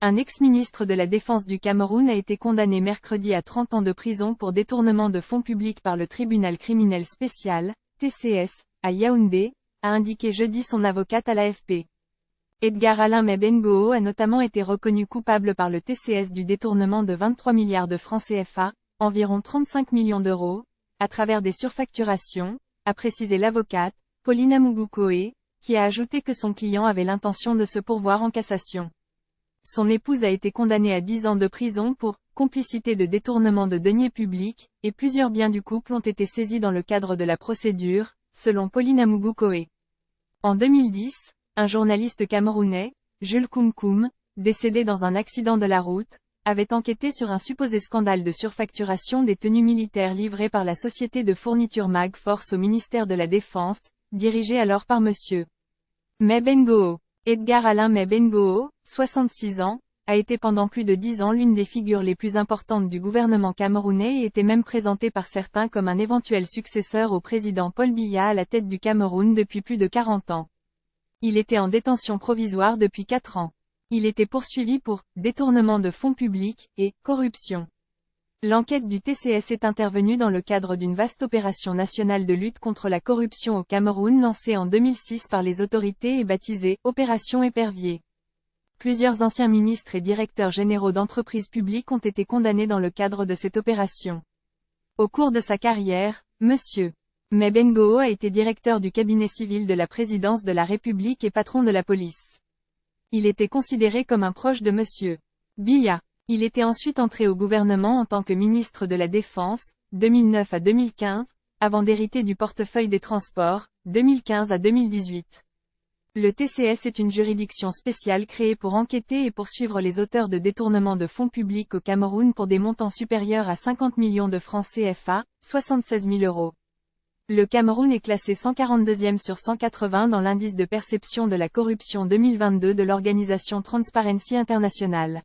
Un ex-ministre de la Défense du Cameroun a été condamné mercredi à 30 ans de prison pour détournement de fonds publics par le tribunal criminel spécial, TCS, à Yaoundé, a indiqué jeudi son avocate à l'AFP. Edgar Alain Mebengoo a notamment été reconnu coupable par le TCS du détournement de 23 milliards de francs CFA, environ 35 millions d'euros, à travers des surfacturations, a précisé l'avocate, Paulina Mugukoe, qui a ajouté que son client avait l'intention de se pourvoir en cassation. Son épouse a été condamnée à 10 ans de prison pour complicité de détournement de deniers publics, et plusieurs biens du couple ont été saisis dans le cadre de la procédure, selon Paulina Mugukoe. En 2010, un journaliste camerounais, Jules Koumkoum, décédé dans un accident de la route, avait enquêté sur un supposé scandale de surfacturation des tenues militaires livrées par la société de fourniture Mag Force au ministère de la Défense, dirigée alors par M. Mebengoo. Edgar Alain Mebengoo, 66 ans, a été pendant plus de 10 ans l'une des figures les plus importantes du gouvernement camerounais et était même présenté par certains comme un éventuel successeur au président Paul Biya à la tête du Cameroun depuis plus de 40 ans. Il était en détention provisoire depuis 4 ans. Il était poursuivi pour détournement de fonds publics et corruption. L'enquête du TCS est intervenue dans le cadre d'une vaste opération nationale de lutte contre la corruption au Cameroun lancée en 2006 par les autorités et baptisée Opération Épervier. Plusieurs anciens ministres et directeurs généraux d'entreprises publiques ont été condamnés dans le cadre de cette opération. Au cours de sa carrière, M. Mebengoo a été directeur du cabinet civil de la présidence de la République et patron de la police. Il était considéré comme un proche de M. Biya. Il était ensuite entré au gouvernement en tant que ministre de la Défense, 2009 à 2015, avant d'hériter du portefeuille des Transports, 2015 à 2018. Le TCS est une juridiction spéciale créée pour enquêter et poursuivre les auteurs de détournement de fonds publics au Cameroun pour des montants supérieurs à 50 millions de francs CFA, 76 000 euros. Le Cameroun est classé 142e sur 180 dans l'indice de perception de la corruption 2022 de l'organisation Transparency International.